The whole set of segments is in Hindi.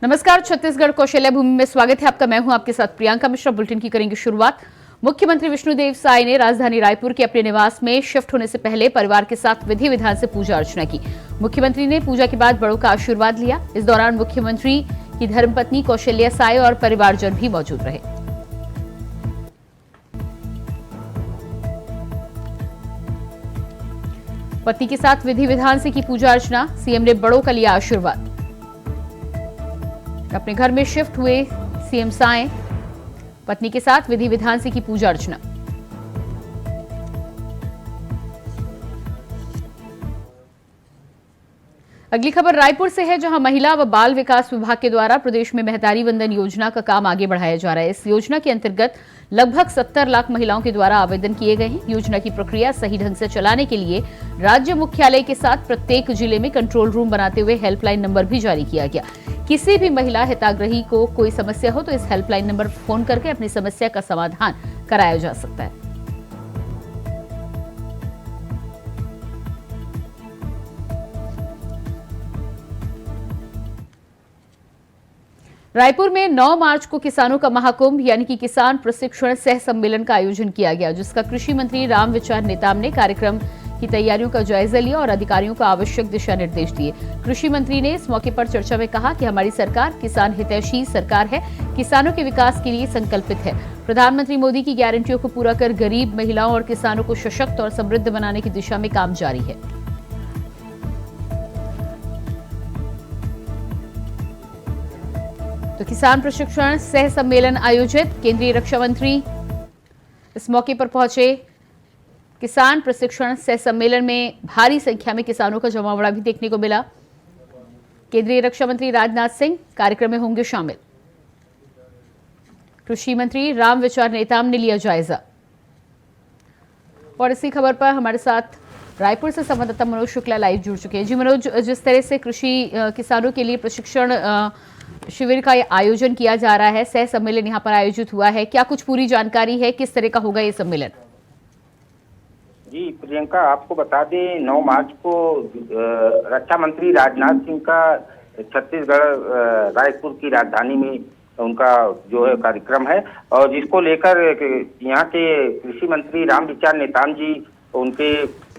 नमस्कार, छत्तीसगढ़ कौशल्या भूमि में स्वागत है आपका। मैं हूं आपके साथ प्रियंका मिश्रा। बुलेटिन की करेंगे शुरुआत। मुख्यमंत्री विष्णुदेव साय ने राजधानी रायपुर के अपने निवास में शिफ्ट होने से पहले परिवार के साथ विधि विधान से पूजा अर्चना की। मुख्यमंत्री ने पूजा के बाद बड़ों का आशीर्वाद लिया। इस दौरान मुख्यमंत्री की धर्मपत्नी कौशल्या साय और परिवारजन भी मौजूद रहे। पत्नी के साथ विधि विधान से की पूजा अर्चना। सीएम ने बड़ों का लिया आशीर्वाद। अपने घर में शिफ्ट हुए सीएम साय, पत्नी के साथ विधि विधान से की पूजा अर्चना। अगली खबर रायपुर से है, जहां महिला व बाल विकास विभाग के द्वारा प्रदेश में महतारी वंदन योजना का काम आगे बढ़ाया जा रहा है। इस योजना के अंतर्गत लगभग 70 लाख महिलाओं के द्वारा आवेदन किए गए हैं। योजना की प्रक्रिया सही ढंग से चलाने के लिए राज्य मुख्यालय के साथ प्रत्येक जिले में कंट्रोल रूम बनाते हुए हेल्पलाइन नंबर भी जारी किया गया। किसी भी महिला हितग्राही को कोई समस्या हो तो इस हेल्पलाइन नंबर पर फोन करके अपनी समस्या का समाधान कराया जा सकता है। रायपुर में 9 मार्च को किसानों का महाकुंभ यानी कि किसान प्रशिक्षण सह सम्मेलन का आयोजन किया गया, जिसका कृषि मंत्री रामविचार नेताम ने कार्यक्रम की तैयारियों का जायजा लिया और अधिकारियों को आवश्यक दिशा निर्देश दिए। कृषि मंत्री ने इस मौके पर चर्चा में कहा कि हमारी सरकार किसान हितैषी सरकार है, किसानों के विकास के लिए संकल्पित है। प्रधानमंत्री मोदी की गारंटियों को पूरा कर गरीब महिलाओं और किसानों को सशक्त और समृद्ध बनाने की दिशा में काम जारी है। तो किसान प्रशिक्षण सह सम्मेलन आयोजित, केंद्रीय रक्षा मंत्री इस मौके पर पहुंचे। किसान प्रशिक्षण सह सम्मेलन में भारी संख्या में किसानों का जमावड़ा भी देखने को मिला। केंद्रीय रक्षा मंत्री राजनाथ सिंह कार्यक्रम में होंगे शामिल। कृषि मंत्री रामविचार नेताम ने लिया जायजा। और इसी खबर पर हमारे साथ रायपुर से संवाददाता मनोज शुक्ला लाइव जुड़ चुके हैं। जी मनोज, जिस तरह से कृषि किसानों के लिए प्रशिक्षण शिविर का आयोजन किया जा रहा है, सह सम्मेलन यहाँ पर आयोजित हुआ है, क्या कुछ पूरी जानकारी है, किस तरह का होगा ये सम्मेलन? जी प्रियंका, आपको बता दें 9 मार्च को रक्षा मंत्री राजनाथ सिंह का छत्तीसगढ़ रायपुर की राजधानी में उनका जो है कार्यक्रम है, और जिसको लेकर यहाँ के कृषि मंत्री रामविचार नेताम जी उनके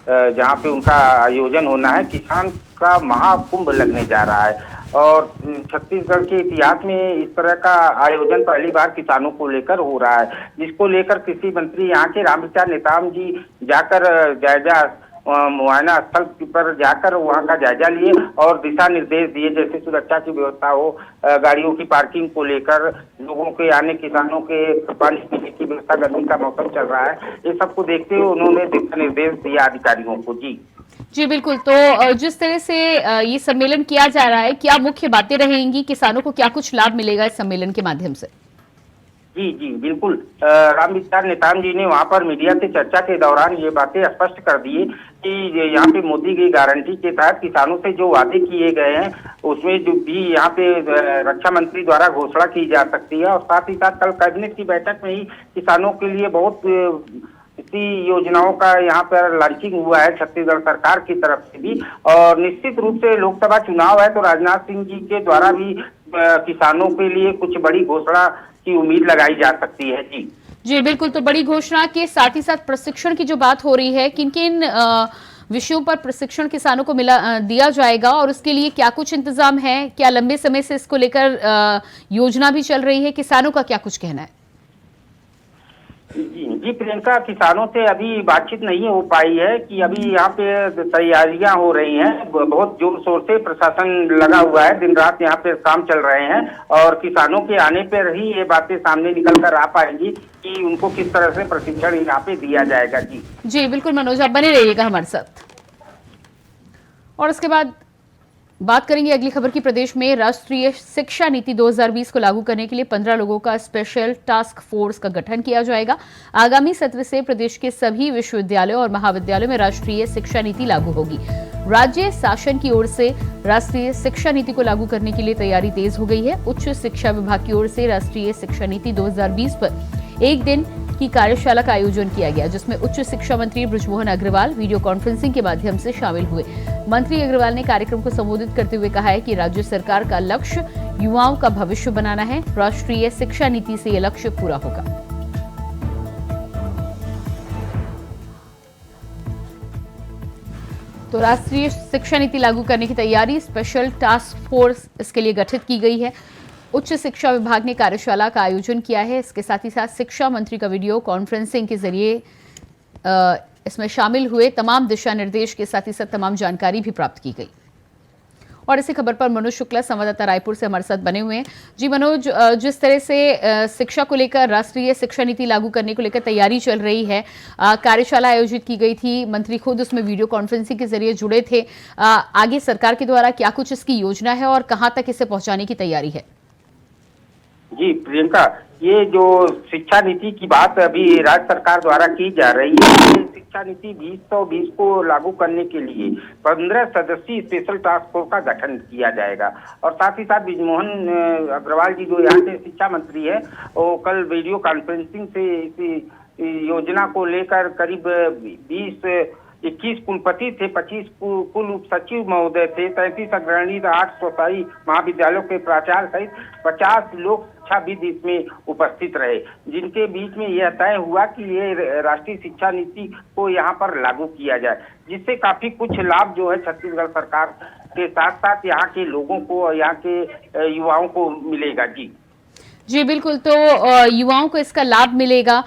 जहाँ पे उनका आयोजन होना है, किसान का महाकुंभ लगने जा रहा है। और छत्तीसगढ़ के इतिहास में इस तरह का आयोजन पहली बार किसानों को लेकर हो रहा है, जिसको लेकर कृषि मंत्री यहाँ के रामविचार नेताम जी जाकर जायजा मुआयना स्थल पर जाकर वहाँ का जायजा लिए और दिशा निर्देश दिए, जैसे सुरक्षा की व्यवस्था हो, गाड़ियों की पार्किंग को लेकर, लोगों के आने, किसानों के पानी पीने की व्यवस्था, गर्मी का मौसम चल रहा है, ये सबको देखते हुए उन्होंने दिशा निर्देश दिया अधिकारियों को। जी बिल्कुल। तो जिस तरह से ये सम्मेलन किया जा रहा है, क्या मुख्य बातें रहेंगी, किसानों को क्या कुछ लाभ मिलेगा इस सम्मेलन के माध्यम से? जी बिल्कुल। रामविचार नेताम जी ने वहाँ पर मीडिया से चर्चा के दौरान ये बातें स्पष्ट कर दी कि यहाँ पे मोदी की गारंटी के तहत किसानों से जो वादे किए गए हैं उसमें जो भी यहाँ पे रक्षा मंत्री द्वारा घोषणा की जा सकती है, और साथ ही साथ कल कैबिनेट की बैठक में ही किसानों के लिए बहुत इसी योजनाओं का यहाँ पर लॉन्चिंग हुआ है छत्तीसगढ़ सरकार की तरफ से भी। और निश्चित रूप से लोकसभा चुनाव है तो राजनाथ सिंह जी के द्वारा भी किसानों के लिए कुछ बड़ी घोषणा की उम्मीद लगाई जा सकती है। जी बिल्कुल। तो बड़ी घोषणा के साथ ही साथ प्रशिक्षण की जो बात हो रही है, किन किन विषयों पर प्रशिक्षण किसानों को दिया जाएगा और उसके लिए क्या कुछ इंतजाम है? क्या लंबे समय से इसको लेकर योजना भी चल रही है? किसानों का क्या कुछ कहना है? जी प्रियंका, किसानों से अभी बातचीत नहीं हो पाई है कि अभी यहाँ पे तैयारियां हो रही हैं, बहुत जोर शोर से प्रशासन लगा हुआ है, दिन रात यहाँ पे काम चल रहे हैं, और किसानों के आने पर ही ये बातें सामने निकल कर आ पाएंगी कि उनको किस तरह से प्रशिक्षण यहाँ पे दिया जाएगा। जी बिल्कुल मनोज, आप बने रहिएगा हमारे साथ। और उसके बाद बात करेंगे अगली खबर की। प्रदेश में राष्ट्रीय शिक्षा नीति 2020 को लागू करने के लिए 15 लोगों का स्पेशल टास्क फोर्स का गठन किया जाएगा। आगामी सत्र से प्रदेश के सभी विश्वविद्यालयों और महाविद्यालयों में राष्ट्रीय शिक्षा नीति लागू होगी। राज्य शासन की ओर से राष्ट्रीय शिक्षा नीति को लागू करने के लिए तैयारी तेज हो गई है। उच्च शिक्षा विभाग की ओर से राष्ट्रीय शिक्षा नीति 2020 पर एक दिन की कार्यशाला का आयोजन किया गया, जिसमें उच्च शिक्षा मंत्री बृजमोहन अग्रवाल वीडियो कॉन्फ्रेंसिंग के माध्यम से शामिल हुए। मंत्री अग्रवाल ने कार्यक्रम को संबोधित करते हुए कहा है कि राज्य सरकार का लक्ष्य युवाओं का भविष्य बनाना है। राष्ट्रीय शिक्षा नीति से यह लक्ष्य पूरा होगा। तो राष्ट्रीय शिक्षा नीति लागू करने की तैयारी, स्पेशल टास्क फोर्स इसके लिए गठित की गई है। उच्च शिक्षा विभाग ने कार्यशाला का आयोजन किया है। इसके साथ ही साथ शिक्षा मंत्री का वीडियो कॉन्फ्रेंसिंग के जरिए इसमें शामिल हुए। तमाम दिशा निर्देश के साथ ही साथ तमाम जानकारी भी प्राप्त की गई। और इसी खबर पर मनोज शुक्ला संवाददाता रायपुर से हमारे साथ बने हुए हैं। जी मनोज, जिस तरह से शिक्षा को लेकर, राष्ट्रीय शिक्षा नीति लागू करने को लेकर तैयारी चल रही है, कार्यशाला आयोजित की गई थी, मंत्री खुद उसमें वीडियो कॉन्फ्रेंसिंग के जरिए जुड़े थे। आगे सरकार के द्वारा क्या कुछ इसकी योजना है और कहां तक इसे पहुंचाने की तैयारी है? जी प्रियंका, ये जो शिक्षा नीति की बात अभी राज्य सरकार द्वारा की जा रही है, ये शिक्षा नीति 2020 को लागू करने के लिए 15 सदस्यीय स्पेशल टास्क फोर्स का गठन किया जाएगा। और साथ ही साथ ब्रिजमोहन अग्रवाल जी जो यहाँ के शिक्षा मंत्री है, वो कल वीडियो कॉन्फ्रेंसिंग से इस योजना को लेकर करीब 21 कुलपति थे, 25 कुल उप सचिव महोदय थे, 33 अग्रणी, 8 स्वशासी महाविद्यालयों के प्राचार्य सहित 50 लोग शिक्षाविद इसमें उपस्थित रहे, जिनके बीच में यह तय हुआ कि ये राष्ट्रीय शिक्षा नीति को यहाँ पर लागू किया जाए, जिससे काफी कुछ लाभ जो है छत्तीसगढ़ सरकार के साथ साथ यहाँ के लोगों को और यहाँ के युवाओं को मिलेगा। जी बिल्कुल, तो युवाओं को इसका लाभ मिलेगा।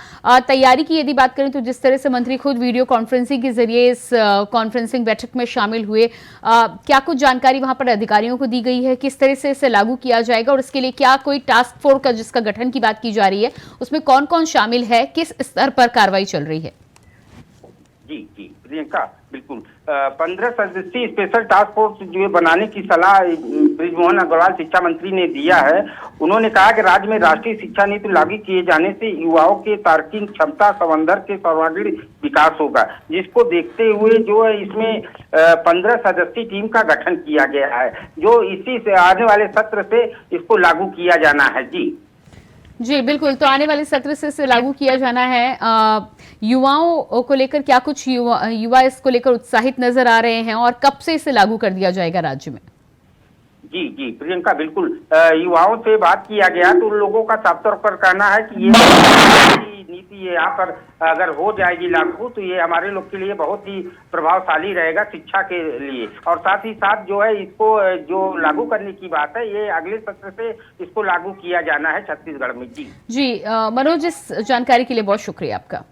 तैयारी की यदि बात करें तो जिस तरह से मंत्री खुद वीडियो कॉन्फ्रेंसिंग के जरिए इस कॉन्फ्रेंसिंग बैठक में शामिल हुए, क्या कुछ जानकारी वहां पर अधिकारियों को दी गई है? किस तरह से इसे लागू किया जाएगा और इसके लिए क्या कोई टास्क फोर्स का जिसका गठन की बात की जा रही है, उसमें कौन कौन शामिल है, किस स्तर पर कार्रवाई चल रही है? जी प्रियंका, बिल्कुल 15 सदस्यीय स्पेशल टास्क फोर्स जो बनाने की सलाह ब्रिजमोहन अग्रवाल शिक्षा मंत्री ने दिया है। उन्होंने कहा कि राज्य में राष्ट्रीय शिक्षा नीति लागू किए जाने से युवाओं के तार्किक क्षमता संवर्धन के सर्वांगीण विकास होगा, जिसको देखते हुए जो है इसमें 15 सदस्यीय टीम का गठन किया गया है, जो इसी से आने वाले सत्र से इसको लागू किया जाना है। जी बिल्कुल, तो आने वाले सत्र से इसे लागू किया जाना है। युवाओं को लेकर क्या कुछ युवा इसको लेकर उत्साहित नजर आ रहे हैं और कब से इसे लागू कर दिया जाएगा राज्य में? जी प्रियंका, बिल्कुल युवाओं से बात किया गया तो उन लोगों का साफ तौर पर कहना है कि ये नीति यहाँ पर अगर हो जाएगी लागू तो ये हमारे लोग के लिए बहुत ही प्रभावशाली रहेगा शिक्षा के लिए। और साथ ही साथ जो है इसको जो लागू करने की बात है, ये अगले सत्र से इसको लागू किया जाना है छत्तीसगढ़ में। जी मनोज, इस जानकारी के लिए बहुत शुक्रिया आपका।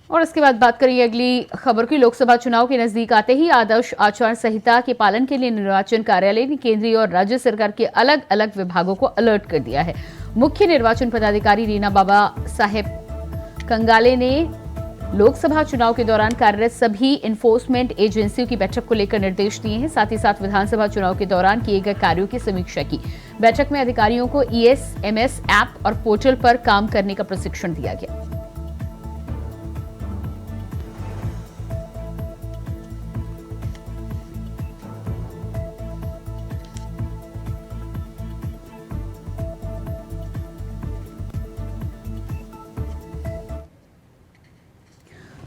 और इसके बाद बात करेंगे अगली खबर की। लोकसभा चुनाव के नजदीक आते ही आदर्श आचार संहिता के पालन के लिए निर्वाचन कार्यालय ने केंद्रीय और राज्य सरकार के अलग अलग विभागों को अलर्ट कर दिया है। मुख्य निर्वाचन पदाधिकारी रीना बाबा साहेब कंगाले ने लोकसभा चुनाव के दौरान कार्यरत सभी इन्फोर्समेंट एजेंसियों की बैठक को लेकर निर्देश दिए हैं। साथ ही साथ विधानसभा चुनाव के दौरान किए गए कार्यों की समीक्षा की। बैठक में अधिकारियों को ESMS ऐप और पोर्टल पर काम करने का प्रशिक्षण दिया गया।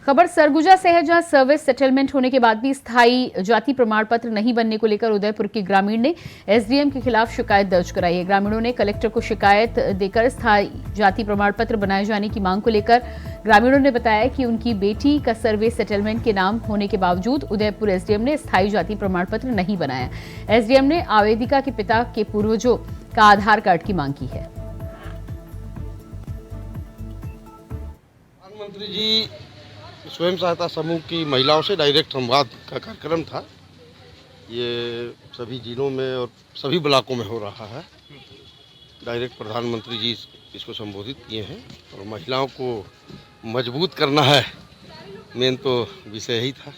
खबर सरगुजा से है, जहां सर्विस सेटलमेंट होने के बाद भी स्थायी जाति प्रमाण पत्र नहीं बनने को लेकर उदयपुर के ग्रामीण ने SDM के खिलाफ शिकायत दर्ज कराई है। ग्रामीणों ने कलेक्टर को शिकायत देकर स्थायी जाति प्रमाण पत्र बनाए जाने की मांग को लेकर ग्रामीणों ने बताया कि उनकी बेटी का सर्विस सेटलमेंट के नाम होने के बावजूद उदयपुर SDM ने स्थायी जाति प्रमाण पत्र नहीं बनाया। SDM ने आवेदिका के पिता के पूर्वजों का आधार कार्ड की मांग की है। प्रधानमंत्री जी स्वयं सहायता समूह की महिलाओं से डायरेक्ट संवाद का कार्यक्रम था। ये सभी जिलों में और सभी ब्लॉकों में हो रहा है। डायरेक्ट प्रधानमंत्री जी इसको संबोधित किए हैं और महिलाओं को मजबूत करना है, मेन तो विषय ही था।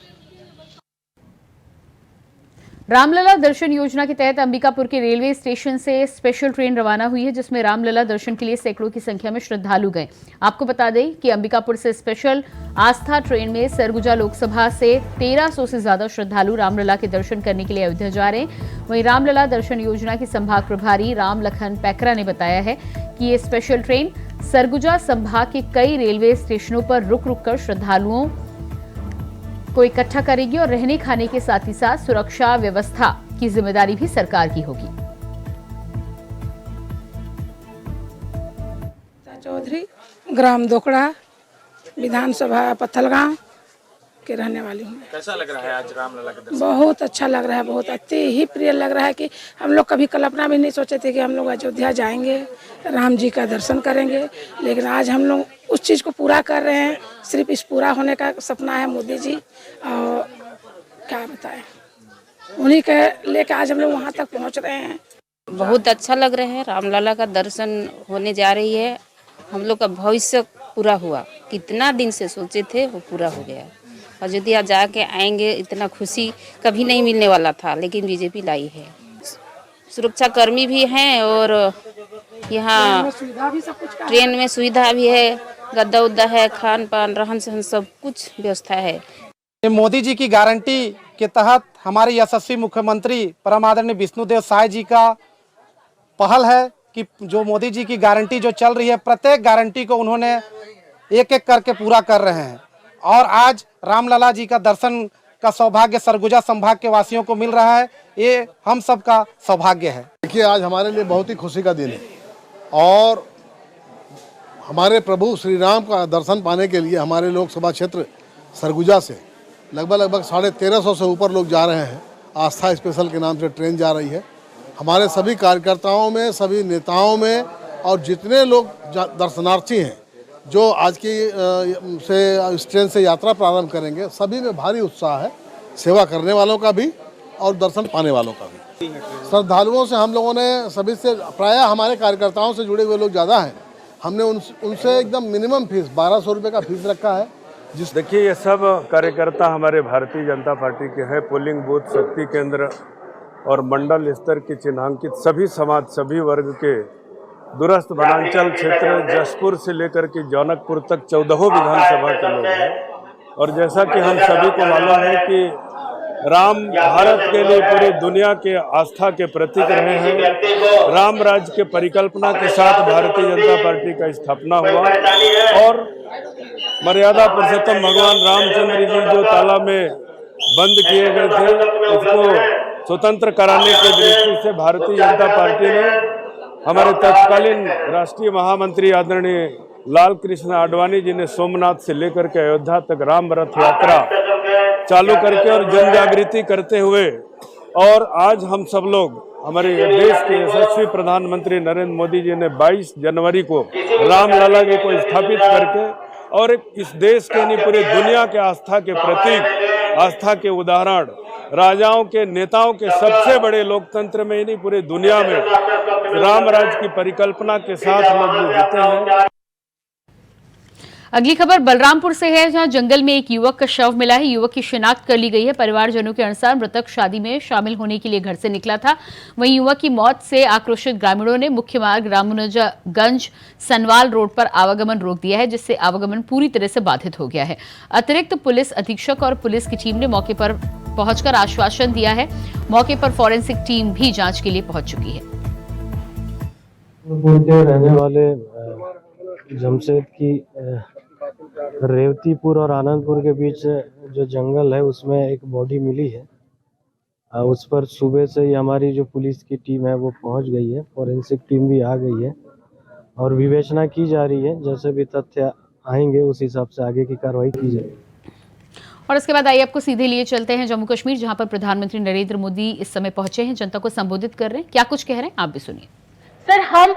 रामलला दर्शन योजना के तहत अंबिकापुर के रेलवे स्टेशन से स्पेशल ट्रेन रवाना हुई है, जिसमें रामलला दर्शन के लिए सैकड़ों की संख्या में श्रद्धालु गए। आपको बता दें कि अंबिकापुर से स्पेशल आस्था ट्रेन में सरगुजा लोकसभा से 1300 से ज्यादा श्रद्धालु रामलला के दर्शन करने के लिए अयोध्या जा रहे हैं। वहीं रामलला दर्शन योजना के संभाग प्रभारी राम लखन पैकरा ने बताया है कि ये स्पेशल ट्रेन सरगुजा संभाग के कई रेलवे स्टेशनों पर रुक रुक कर श्रद्धालुओं को इकट्ठा करेगी और रहने खाने के साथ ही साथ सुरक्षा व्यवस्था की जिम्मेदारी भी सरकार की होगी। चौधरी, ग्राम दोकड़ा, विधानसभा पत्थलगांव के रहने वाली हूँ। कैसा लग रहा है आज रामलला का दर्शन? बहुत अच्छा लग रहा है, बहुत अति ही प्रिय लग रहा है कि हम लोग कभी कल्पना भी नहीं सोचे थे कि हम लोग अयोध्या जाएंगे, राम जी का दर्शन करेंगे, लेकिन आज हम लोग उस चीज़ को पूरा कर रहे हैं। सिर्फ इस पूरा होने का सपना है मोदी जी, और क्या बताएं, उन्हीं के लेकर आज हम लोग वहाँ तक पहुँच रहे हैं। बहुत अच्छा लग रहा है, रामलला का दर्शन होने जा रही है। हम लोग का भविष्य पूरा हुआ, कितना दिन से सोचे थे वो पूरा हो गया। अयोध्या जाके आएंगे, इतना खुशी कभी नहीं मिलने वाला था, लेकिन बीजेपी लाई है। सुरक्षा कर्मी भी हैं और यहाँ ट्रेन में सुविधा भी है, गद्दा उद्दा है, खान पान रहन सहन सब कुछ व्यवस्था है। मोदी जी की गारंटी के तहत हमारे यशस्वी मुख्यमंत्री परम आदरणीय विष्णुदेव साय जी का पहल है कि जो मोदी जी की गारंटी जो चल रही है, प्रत्येक गारंटी को उन्होंने एक एक करके पूरा कर रहे हैं। और आज रामलला जी का दर्शन का सौभाग्य सरगुजा संभाग के वासियों को मिल रहा है, ये हम सब का सौभाग्य है। देखिए, आज हमारे लिए बहुत ही खुशी का दिन है और हमारे प्रभु श्री राम का दर्शन पाने के लिए हमारे लोकसभा क्षेत्र सरगुजा से लगभग 1350 से ऊपर लोग जा रहे हैं। आस्था स्पेशल के नाम से ट्रेन जा रही है। हमारे सभी कार्यकर्ताओं में, सभी नेताओं में और जितने लोग दर्शनार्थी हैं जो आज की से इस ट्रेन से यात्रा प्रारंभ करेंगे, सभी में भारी उत्साह है, सेवा करने वालों का भी और दर्शन पाने वालों का भी। श्रद्धालुओं से हम लोगों ने सभी से, प्रायः हमारे कार्यकर्ताओं से जुड़े हुए लोग ज़्यादा हैं, हमने उनसे एकदम मिनिमम फीस 1200 रुपये का फीस रखा है। देखिए, ये सब कार्यकर्ता हमारे भारतीय जनता पार्टी के हैं। पोलिंग बूथ, शक्ति केंद्र और मंडल स्तर के चिन्हांकित सभी समाज, सभी वर्ग के दूरस्थ वनांचल क्षेत्र जसपुर से लेकर के जौनकपुर तक 14 विधानसभा के लोग हैं। और जैसा कि हम सभी को मालूम है कि राम भारत के लिए पूरी दुनिया के आस्था के प्रतीक रहे हैं। राम राज्य के परिकल्पना के साथ भारतीय जनता पार्टी का स्थापना हुआ और मर्यादा पुरुषोत्तम भगवान रामचंद्र जी जो ताला में बंद किए गए थे, उसको स्वतंत्र कराने की दृष्टि से भारतीय जनता पार्टी ने हमारे तत्कालीन राष्ट्रीय महामंत्री आदरणीय लाल कृष्ण आडवाणी जी ने सोमनाथ से लेकर के अयोध्या तक राम रथ यात्रा चालू करके और जन जागृति करते हुए, और आज हम सब लोग, हमारे देश के यशस्वी प्रधानमंत्री नरेंद्र मोदी जी ने 22 जनवरी को रामलला जी को स्थापित करके और इस देश के नहीं पूरी दुनिया के आस्था के प्रतीक, आस्था के उदाहरण, राजाओं के, नेताओं के सबसे बड़े लोकतंत्र में ही नहीं पूरी दुनिया में राम राज्य की परिकल्पना के साथ लोग जीते हैं। अगली खबर बलरामपुर से है, जहां जंगल में एक युवक का शव मिला है। युवक की शिनाख्त कर ली गई है। परिवारजनों के अनुसार मृतक शादी में शामिल होने के लिए घर से निकला था। वहीं युवक की मौत से आक्रोशित ग्रामीणों ने मुख्य मार्ग रामानुजगंज सनवाल रोड पर आवागमन रोक दिया है, जिससे आवागमन पूरी तरह से बाधित हो गया है। अतिरिक्त पुलिस अधीक्षक और पुलिस की टीम ने मौके पर पहुंचकर आश्वासन दिया है। मौके पर फॉरेंसिक टीम भी जांच के लिए पहुंच चुकी है। रहने वाले जमशेद की रेवतीपुर और आनंदपुर के बीच जो जंगल है उसमें एक बॉडी मिली है। उस पर सुबह से ही हमारी जो पुलिस की टीम है वो पहुंच गई है, फॉरेंसिक टीम भी आ गई है और विवेचना की जा रही है। जैसे भी तथ्य आएंगे उस हिसाब से आगे की कार्रवाई की जाएगी। और इसके बाद आइए आपको सीधे लिए चलते हैं जम्मू कश्मीर, जहां पर प्रधानमंत्री नरेंद्र मोदी इस समय पहुंचे हैं, जनता को संबोधित कर रहे हैं। क्या कुछ कह रहे हैं आप भी सुनिए। सर, हम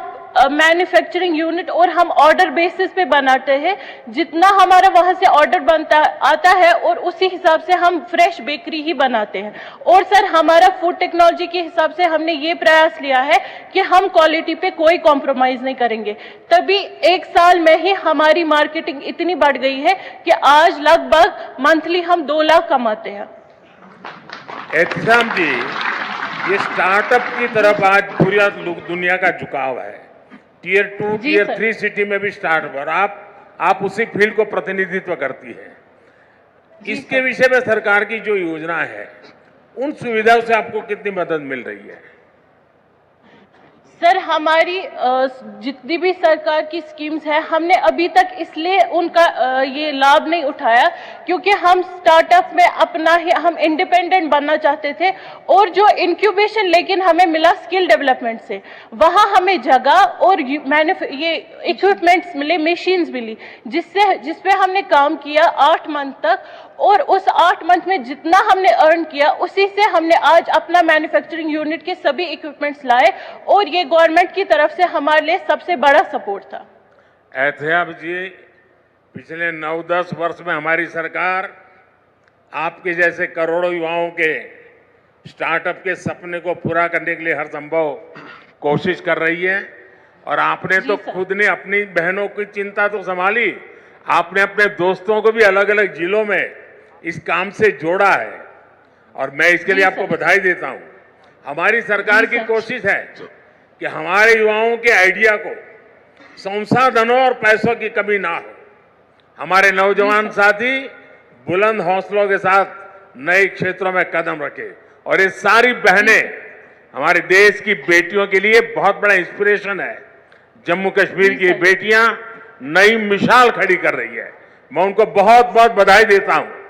मैन्युफैक्चरिंग यूनिट और हम ऑर्डर बेसिस पे बनाते हैं। जितना हमारा वहां से ऑर्डर बनता आता है और उसी हिसाब से हम फ्रेश बेकरी ही बनाते हैं। और सर, हमारा फूड टेक्नोलॉजी के हिसाब से हमने ये प्रयास लिया है कि हम क्वालिटी पे कोई कॉम्प्रोमाइज नहीं करेंगे। तभी 1 साल में ही हमारी मार्केटिंग इतनी बढ़ गई है कि आज लगभग मंथली हम 2 लाख कमाते हैं। एहतशाम जी, ये स्टार्टअप की तरफ आज पूरी दुनिया का झुकाव है। टियर 2, टियर 3 सिटी में भी स्टार्टअप, और आप उसी फील्ड को प्रतिनिधित्व करती है। इसके विषय में सरकार की जो योजना है, उन सुविधाओं से आपको कितनी मदद मिल रही है? सर हमारी जितनी भी सरकार की स्कीम्स है हमने अभी तक इसलिए उनका ये लाभ नहीं उठाया क्योंकि हम स्टार्टअप में अपना ही हम इंडिपेंडेंट बनना चाहते थे और जो इंक्यूबेशन लेकिन हमें मिला स्किल डेवलपमेंट से, वहाँ हमें जगह और ये इक्विपमेंट्स मिले, मशीन्स मिली, जिस पे हमने काम किया 8 मंथ तक और उस 8 मंथ में जितना हमने अर्न किया उसी से हमने आज अपना मैन्युफैक्चरिंग यूनिट के सभी इक्विपमेंट्स लाए और ये गवर्नमेंट की तरफ से हमारे लिए सबसे बड़ा सपोर्ट था। एहतियाब जी, पिछले 9-10 वर्ष में हमारी सरकार आपके जैसे करोड़ों युवाओं के स्टार्टअप के सपने को पूरा करने के लिए हर संभव कोशिश कर रही है। और आपने तो खुद ने अपनी बहनों की चिंता तो संभाली, आपने अपने दोस्तों को भी अलग अलग जिलों में इस काम से जोड़ा है और मैं इसके लिए आपको बधाई देता हूं। हमारी सरकार की कोशिश है कि हमारे युवाओं के आइडिया को संसाधनों और पैसों की कमी ना हो। हमारे नौजवान साथी बुलंद हौसलों के साथ नए क्षेत्रों में कदम रखें और ये सारी बहनें हमारे देश की बेटियों के लिए बहुत बड़ा इंस्पिरेशन है। जम्मू कश्मीर की बेटियां नई मिसाल खड़ी कर रही है, मैं उनको बहुत बहुत बधाई देता हूं।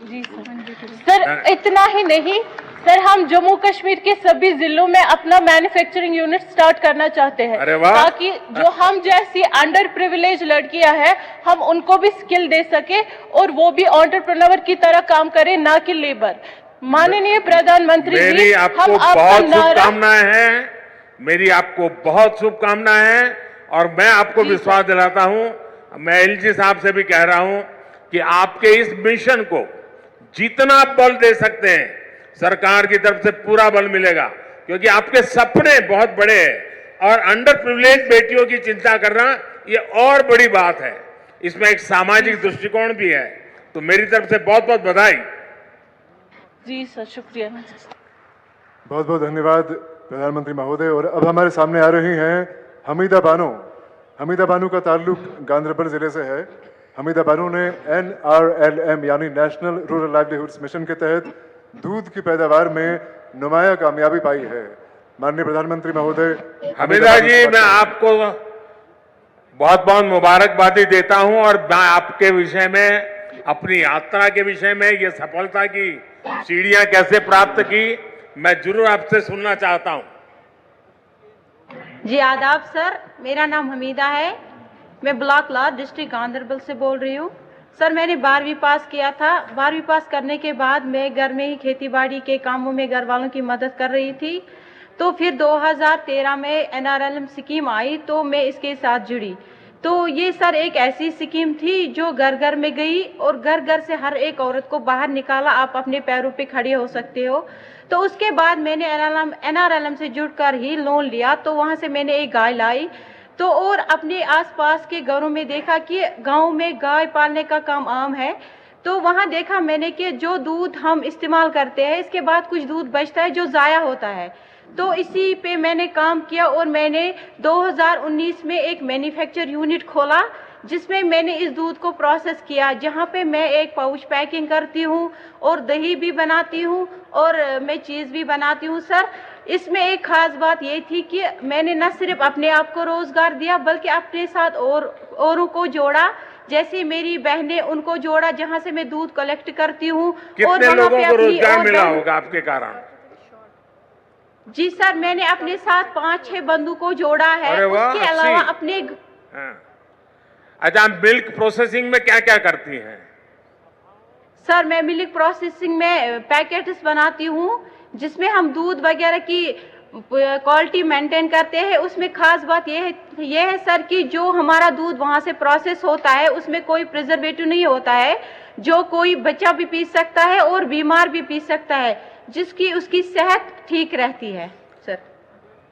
जी सर, इतना ही नहीं सर, हम जम्मू कश्मीर के सभी जिलों में अपना मैन्युफैक्चरिंग यूनिट स्टार्ट करना चाहते हैं ताकि जो हम जैसी अंडर प्रिविलेज लड़कियां हैं हम उनको भी स्किल दे सके और वो भी एंटरप्रेन्योर की तरह काम करें, ना कि लेबर। माननीय प्रधानमंत्री जी, मेरी आपको बहुत शुभकामनाएं हैं, मेरी आपको बहुत शुभकामनाएं हैं और मैं आपको विश्वास दिलाता हूं, मैं एलजी साहब से भी कह रहा हूं कि आपके इस मिशन को जितना बल दे सकते हैं सरकार की तरफ से पूरा बल मिलेगा, क्योंकि आपके सपने बहुत बड़े हैं और अंडर प्रिविलेज बेटियों की चिंता करना ये और बड़ी बात है। इसमें एक सामाजिक दृष्टिकोण भी है, तो मेरी तरफ से बहुत बहुत बधाई। जी सर, शुक्रिया। बहुत बहुत धन्यवाद प्रधानमंत्री महोदय। और अब हमारे सामने आ रही हैं हमीदा बानो। हमीदा बानो का ताल्लुक गांधरबल जिले से है। हमीदा बानो ने NRLM यानी नेशनल रूरल लाइवलीहुड्स मिशन के तहत दूध की पैदावार में नुमाया कामयाबी पाई है। माननीय प्रधानमंत्री महोदय। हमीदा जी, मैं आपको बहुत बहुत मुबारकबादी देता हूं और मैं आपके विषय में, अपनी यात्रा के विषय में, ये सफलता की सीढ़ियां कैसे प्राप्त की, मैं जरूर आपसे सुनना चाहता हूं। जी आदाब सर, मेरा नाम हमीदा है, मैं ब्लॉक लॉ डिस्ट्रिक्ट गांधरबल से बोल रही हूँ। सर मैंने 12वीं पास किया था। 12वीं पास करने के बाद मैं घर में ही खेती बाड़ी के कामों में घर वालों की मदद कर रही थी। तो फिर 2013 में NRLM स्कीम आई तो मैं इसके साथ जुड़ी। तो ये सर एक ऐसी स्कीम थी जो घर घर में गई और घर घर से हर एक औरत को बाहर निकाला, आप अपने पैरों पे खड़े हो सकते हो। तो उसके बाद मैंने NRLM से जुड़कर ही लोन लिया। तो वहाँ से मैंने एक गाय लाई तो और अपने आसपास के घरों में देखा कि गांव में गाय पालने का काम आम है। तो वहाँ देखा मैंने कि जो दूध हम इस्तेमाल करते हैं इसके बाद कुछ दूध बचता है जो ज़ाया होता है। तो इसी पे मैंने काम किया और मैंने 2019 में एक मैन्युफैक्चर यूनिट खोला जिसमें मैंने इस दूध को प्रोसेस किया, जहाँ पे मैं एक पाउच पैकिंग करती हूँ और दही भी बनाती हूँ और मैं चीज़ भी बनाती हूँ। सर इसमें एक ख़ास बात ये थी कि मैंने न सिर्फ अपने आप को रोज़गार दिया बल्कि अपने साथ औरों को जोड़ा, जैसे मेरी बहनें उनको जोड़ा जहाँ से मैं दूध कलेक्ट करती हूँ। कितने लोगों को रोजगार मिला होगा आपके कारण? जी सर, मैंने अपने साथ 5-6 बंधु को जोड़ा है। उसके अलावा अपने अच्छा, मिल्क प्रोसेसिंग में क्या क्या करती हैं? सर मैं मिल्क प्रोसेसिंग में पैकेट्स बनाती हूँ जिसमें हम दूध वगैरह की क्वालिटी मेंटेन करते हैं। उसमें खास बात ये है सर कि जो हमारा दूध वहाँ से प्रोसेस होता है उसमें कोई प्रिजर्वेटिव नहीं होता है, जो कोई बच्चा भी पी सकता है और बीमार भी पी सकता है, जिसकी उसकी सेहत ठीक रहती है। सर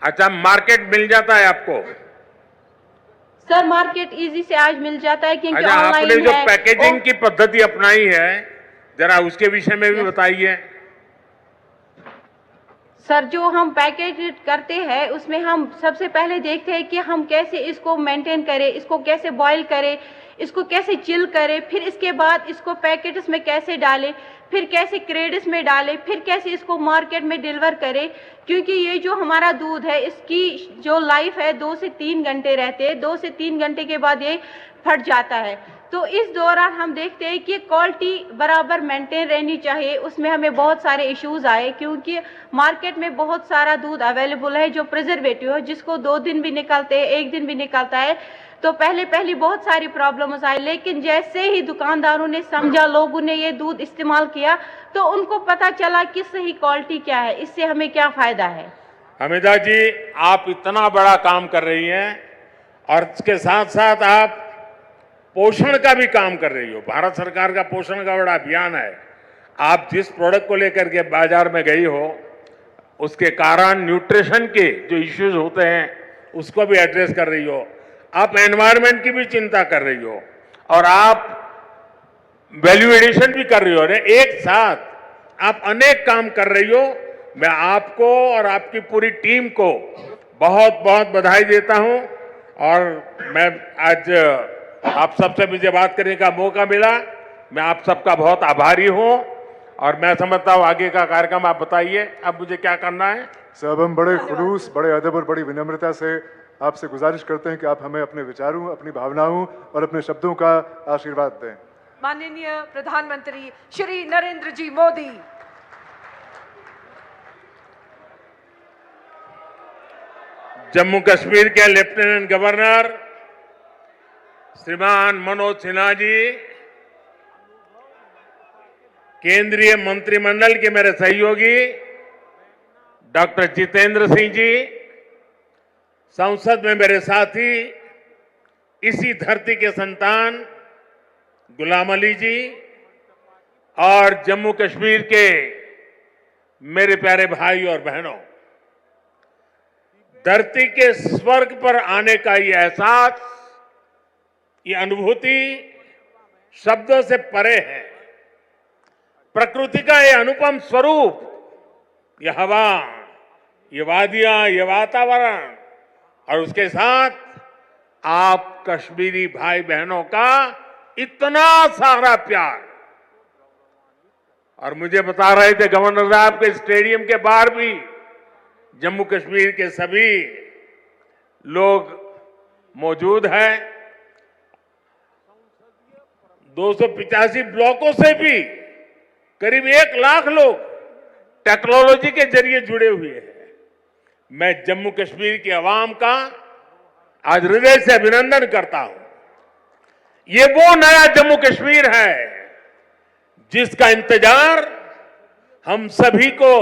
अच्छा, मार्केट मिल जाता है आपको? सर मार्केट इजी से आज मिल जाता है क्योंकि अच्छा, ऑनलाइन आपने जो पैकेजिंग की पद्धति अपनाई है जरा उसके विषय में भी बताइए। सर जो हम पैकेज करते हैं उसमें हम सबसे पहले देखते हैं कि हम कैसे इसको मेंटेन करें, इसको कैसे बॉईल करें, इसको कैसे चिल करें, फिर इसके बाद इसको पैकेट्स में कैसे डालें फिर कैसे क्रेडिट्स में डालें, फिर कैसे इसको मार्केट में डिलीवर करें, क्योंकि ये जो हमारा दूध है इसकी जो लाइफ है 2 से 3 घंटे रहते हैं, 2 से 3 घंटे के बाद ये फट जाता है। तो इस दौरान हम देखते हैं कि क्वालिटी बराबर मेंटेन रहनी चाहिए। उसमें हमें बहुत सारे इश्यूज आए, क्योंकि मार्केट में बहुत सारा दूध अवेलेबल है जो प्रिजर्वेटिव है, जिसको 2 दिन भी निकलते हैं, 1 दिन भी निकलता है। तो पहले बहुत सारी प्रॉब्लम्स आई, लेकिन जैसे ही दुकानदारों ने समझा, लोगों ने ये दूध इस्तेमाल किया, तो उनको पता चला कि सही क्वालिटी क्या है, इससे हमें क्या फायदा है। हमीदा जी, आप इतना बड़ा काम कर रही हैं और इसके साथ साथ आप पोषण का भी काम कर रही हो। भारत सरकार का पोषण का बड़ा अभियान है। आप जिस प्रोडक्ट को लेकर के बाजार में गई हो, उसके कारण न्यूट्रिशन के जो इश्यूज होते हैं उसको भी एड्रेस कर रही हो। आप एनवायरनमेंट की भी चिंता कर रही हो और आप वैल्यू एडिशन भी कर रही हो। एक साथ आप अनेक काम कर रही हो। मैं आपको और आपकी पूरी टीम को बहुत बहुत बधाई देता हूं और मैं आज आप सबसे मुझे बात करने का मौका मिला, मैं आप सबका बहुत आभारी हूं और मैं समझता हूं आगे का कार्यक्रम आप बताइए, अब मुझे क्या करना है। सब हम बड़े खुलूस, बड़े अदब और बड़ी विनम्रता से आपसे गुजारिश करते हैं कि आप हमें अपने विचारों, अपनी भावनाओं और अपने शब्दों का आशीर्वाद दें। माननीय प्रधानमंत्री श्री नरेंद्र जी मोदी, जम्मू कश्मीर के लेफ्टिनेंट गवर्नर श्रीमान मनोज सिन्हा जी, केंद्रीय मंत्रिमंडल के मेरे सहयोगी डॉक्टर जितेंद्र सिंह जी, संसद में मेरे साथी, इसी धरती के संतान गुलाम अली जी और जम्मू कश्मीर के मेरे प्यारे भाई और बहनों, धरती के स्वर्ग पर आने का ये एहसास, ये अनुभूति शब्दों से परे है। प्रकृति का ये अनुपम स्वरूप, ये हवा, ये वादियां, ये वातावरण और उसके साथ आप कश्मीरी भाई बहनों का इतना सारा प्यार। और मुझे बता रहे थे गवर्नर साहब के स्टेडियम के बाहर भी जम्मू कश्मीर के सभी लोग मौजूद हैं। 285 ब्लॉकों से भी करीब 1 लाख लोग टेक्नोलॉजी के जरिए जुड़े हुए हैं। मैं जम्मू कश्मीर की आवाम का आज हृदय से अभिनंदन करता हूं। ये वो नया जम्मू कश्मीर है जिसका इंतजार हम सभी को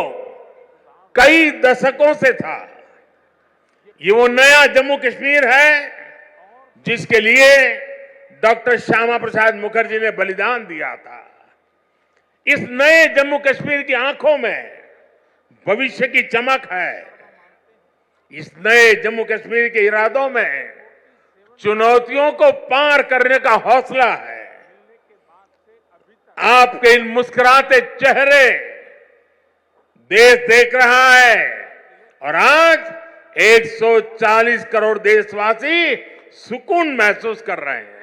कई दशकों से था। ये वो नया जम्मू कश्मीर है जिसके लिए डॉक्टर श्यामा प्रसाद मुखर्जी ने बलिदान दिया था। इस नए जम्मू कश्मीर की आंखों में भविष्य की चमक है। इस नए जम्मू कश्मीर के इरादों में चुनौतियों को पार करने का हौसला है। आपके इन मुस्कुराते चेहरे देश देख रहा है और आज 140 करोड़ देशवासी सुकून महसूस कर रहे हैं।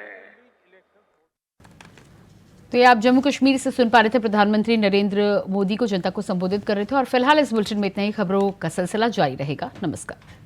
तो ये आप जम्मू कश्मीर से सुन पा रहे थे। प्रधानमंत्री नरेंद्र मोदी को जनता को संबोधित कर रहे थे। और फिलहाल इस बुलेटिन में इतना ही। खबरों का सिलसिला जारी रहेगा। नमस्कार।